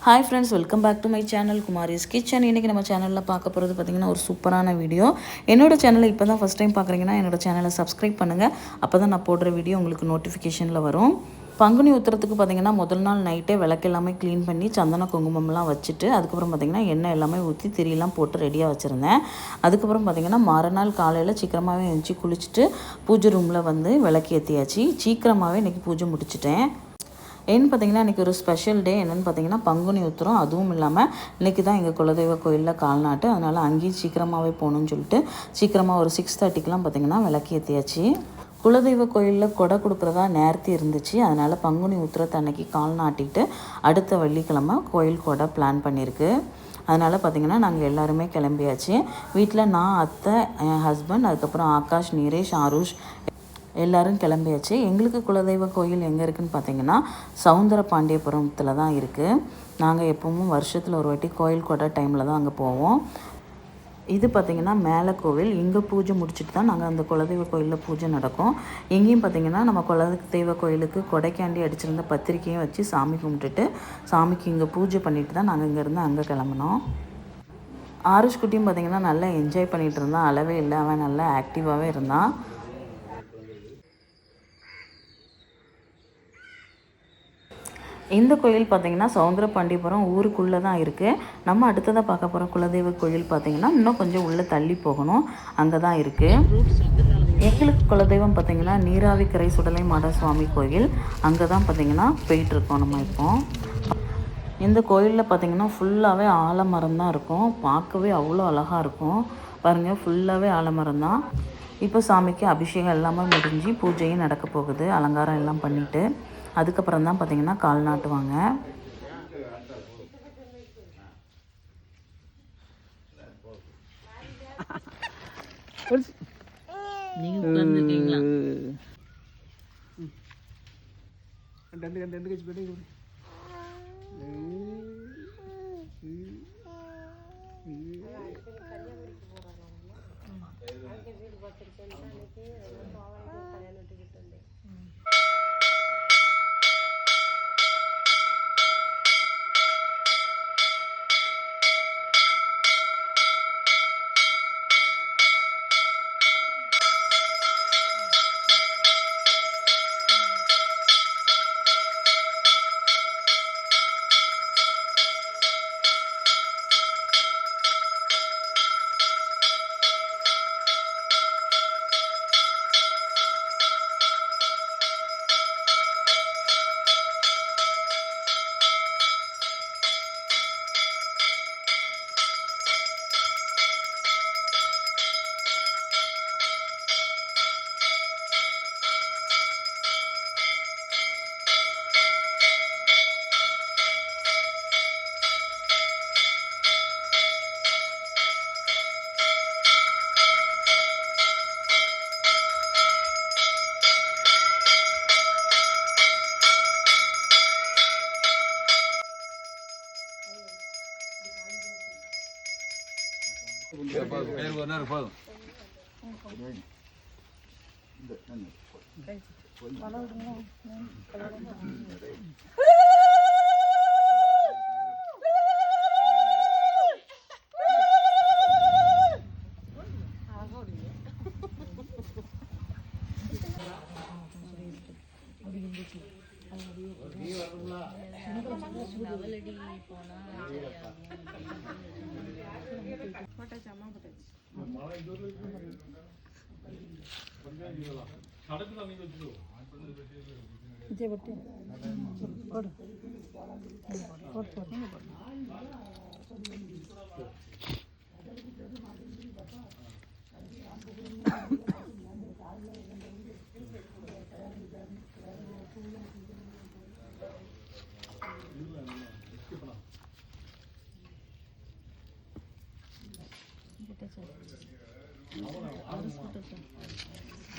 Hi friends, welcome back to my channel Kumari's kitchen. இன்றைக்கி நம்ம சேனலில் பார்க்க போகிறது பார்த்திங்கன்னா ஒரு சூப்பரான வீடியோ. என்னோட சேனலை இப்போ தான் ஃபஸ்ட் டைம் பார்க்குறீங்கன்னா என்னோட சேனலை சப்ஸ்கிரைப் பண்ணுங்கள். அப்போ தான் நான் போடுற வீடியோ உங்களுக்கு நோட்டிஃபிகேஷனில் வரும். பங்குனி உத்திரத்துக்கு பார்த்திங்கன்னா முதல் நாள் நைட்டே விளக்கு எல்லாமே க்ளீன் பண்ணி சந்தன குங்குமம்லாம் வச்சுட்டு அதுக்கப்புறம் பார்த்திங்கன்னா எண்ணெய் எல்லாமே ஊற்றி திரியெல்லாம் போட்டு ரெடியாக வச்சுருந்தேன். அதுக்கப்புறம் பார்த்திங்கன்னா மறுநாள் காலையில் சீக்கிரமாகவே எழுந்துச்சி குளிச்சுட்டு பூஜை ரூமில் வந்து விளக்கு ஏற்றியாச்சு. சீக்கிரமாகவே இன்றைக்கி பூஜை முடிச்சிட்டேன். ஏன்னு பார்த்தீங்கன்னா இன்றைக்கி ஒரு ஸ்பெஷல் டே. என்னென்னு பார்த்தீங்கன்னா பங்குனி உத்திரம். அதுவும் இல்லாமல் இன்றைக்கி தான் எங்கள் குலதெய்வ கோயிலில் கால்நாட்டு. அதனால் அங்கேயும் சீக்கிரமாகவே போகணுன்னு சொல்லிட்டு சீக்கிரமாக ஒரு 6:30க்கெலாம் பார்த்திங்கன்னா விளக்கு ஏற்றியாச்சு. குலதெய்வ கோயிலில் கொடை கொடுக்குறதா நேர்த்தி இருந்துச்சு. அதனால் பங்குனி உத்திரத்தை அன்னைக்கு கால் நாட்டிட்டு அடுத்த வெள்ளிக்கிழமை கோயில் கொடை பிளான் பண்ணியிருக்கு. அதனால் பார்த்திங்கன்னா நாங்கள் எல்லாருமே கிளம்பியாச்சு. வீட்டில் நான், அத்தை, என் ஹஸ்பண்ட், அதுக்கப்புறம் ஆகாஷ், நீரேஷ், ஆருஷ் எல்லோரும் கிளம்பியாச்சு. எங்களுக்கு குலதெய்வ கோயில் எங்கே இருக்குதுன்னு பார்த்தீங்கன்னா சவுந்தரபாண்டியபுரத்தில் தான் இருக்குது. நாங்கள் எப்பவும் வருஷத்தில் ஒரு வாட்டி கோயில் கொடை டைமில் தான் அங்கே போவோம். இது பார்த்திங்கன்னா மேலே கோவில். இங்கே பூஜை முடிச்சுட்டு தான் நாங்கள் அந்த குலதெய்வ கோயிலில் பூஜை நடக்கும். எங்கேயும் பார்த்திங்கன்னா நம்ம குலதெய்வ கோயிலுக்கு கொடைக்காண்டி அடிச்சிருந்த பத்திரிக்கையும் வச்சு சாமி கும்பிட்டுட்டு சாமிக்கு இங்கே பூஜை பண்ணிட்டு தான் நாங்கள் இங்கேருந்து அங்கே கிளம்பினோம். ஆருஷ் குட்டியும் பார்த்திங்கன்னா நல்லா என்ஜாய் பண்ணிகிட்டு இருந்தான். அளவே இல்லை, அவன் நல்லா ஆக்டிவாகவே இருந்தான். இந்த கோயில் பார்த்திங்கன்னா சவுந்தரபாண்டியபுரம் ஊருக்குள்ளே தான் இருக்குது. நம்ம அடுத்ததாக பார்க்க போகிற குலதெய்வ கோயில் பார்த்திங்கன்னா இன்னும் கொஞ்சம் உள்ளே தள்ளி போகணும். அங்கே தான் இருக்குது. எங்களுக்கு குலதெய்வம் பார்த்திங்கன்னா நீராவிக்கரை சுடலை மாட சுவாமி கோயில். அங்கே தான் பார்த்திங்கன்னா போயிட்டுருக்கோம் நம்ம. இப்போ இந்த கோயிலில் பார்த்திங்கன்னா ஃபுல்லாகவே ஆலமரம் தான் இருக்கும். பார்க்கவே அவ்வளோ அழகாக இருக்கும். பாருங்கள், ஃபுல்லாகவே ஆலமரம் தான். இப்போ சாமிக்கு அபிஷேகம் எல்லாமே முடிஞ்சு பூஜையும் நடக்க போகுது. அலங்காரம் எல்லாம் பண்ணிவிட்டு அதுக்கப்புறம் தான் பார்த்திங்கன்னா கால் நாட்டுவாங்க. நீங்கள் உட்கார்ந்துருக்கீங்களா?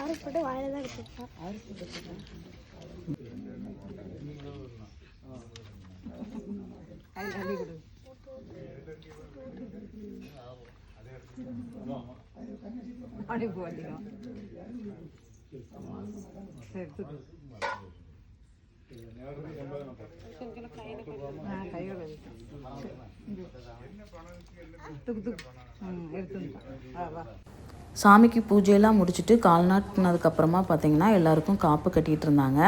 ஆறுபட்டு வாயில தான் வச்சிருக்கா. கையில் சாமிக்கு பூஜையெல்லாம் முடிச்சுட்டு கால்நாட்டினதுக்கப்புறமா பார்த்திங்கன்னா எல்லாருக்கும் காப்பு கட்டிகிட்டு இருந்தாங்க.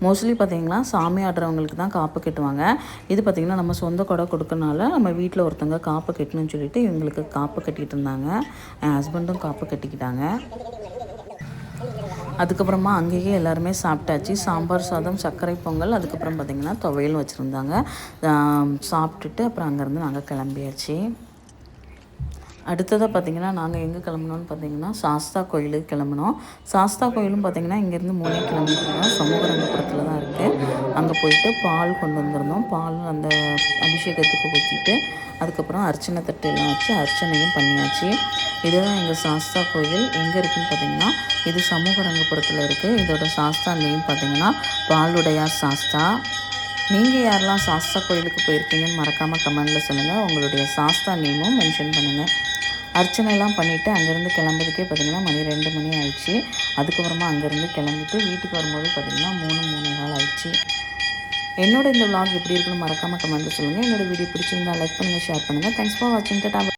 மோஸ்ட்லி பார்த்திங்கன்னா சாமி ஆடுறவங்களுக்கு தான் காப்பு கட்டுவாங்க. இது பார்த்திங்கன்னா நம்ம சொந்த கொடை கொடுக்கறனால நம்ம வீட்டில் ஒருத்தவங்க காப்பு கட்டணும்னு சொல்லிட்டு இவங்களுக்கு காப்பு கட்டிகிட்டு இருந்தாங்க. என் ஹஸ்பண்டும் காப்பு கட்டிக்கிட்டாங்க. அதுக்கப்புறமா அங்கேயே எல்லாருமே சாப்பிட்டாச்சு. சாம்பார் சாதம், சர்க்கரை பொங்கல், அதுக்கப்புறம் பார்த்திங்கன்னா துவையல் வச்சுருந்தாங்க. சாப்பிட்டுட்டு அப்புறம் அங்கேருந்து நாங்கள் கிளம்பியாச்சு. அடுத்ததாக பார்த்திங்கன்னா நாங்கள் எங்கே கிளம்புனோன்னு பார்த்திங்கன்னா சாஸ்தா கோயிலுக்கு கிளம்புனோம். சாஸ்தா கோயிலும் பார்த்திங்கன்னா இங்கேருந்து 3 கிலோமீட்டர் தான், சமூகரங்கபுரத்தில் தான் இருக்குது. அங்கே போயிட்டு பால் கொண்டு வந்திருந்தோம். பால் அந்த அபிஷேகத்துக்கு ஊற்றிட்டு அதுக்கப்புறம் அர்ச்சனை தட்டு எல்லாம் வச்சு அர்ச்சனையும் பண்ணியாச்சு. இதுதான் எங்கள் சாஸ்தா கோயில். எங்கே இருக்குதுன்னு பார்த்திங்கன்னா இது சமூகரங்கபுரத்தில் இருக்குது. இதோட சாஸ்தா நேம் பார்த்திங்கன்னா பாலுடையார் சாஸ்தா. நீங்கள் யாரெல்லாம் சாஸ்தா கோயிலுக்கு போயிருக்கீங்கன்னு மறக்காமல் கமெண்டில் சொல்லுங்கள். உங்களுடைய சாஸ்தா நேமும் மென்ஷன் பண்ணுங்கள். அர்ச்சனைலாம் பண்ணிவிட்டு அங்கேருந்து கிளம்புறதுக்கே பார்த்திங்கன்னா மணி 2 மணி ஆயிடுச்சு. அதுக்கப்புறமா அங்கேருந்து கிளம்பிட்டு வீட்டுக்கு வரும்போது பார்த்திங்கன்னா 3 ஆயிடுச்சு. என்னோட இந்த vlog எப்படி இருக்குன்னு மறக்காமல் கமெண்ட்டில் சொல்லுங்கள். என்னோடய வீடியோ பிடிச்சிருந்தா லைக் பண்ணுங்கள், ஷேர் பண்ணுங்கள். தேங்க்ஸ் ஃபார் வாட்சிங். டாடா.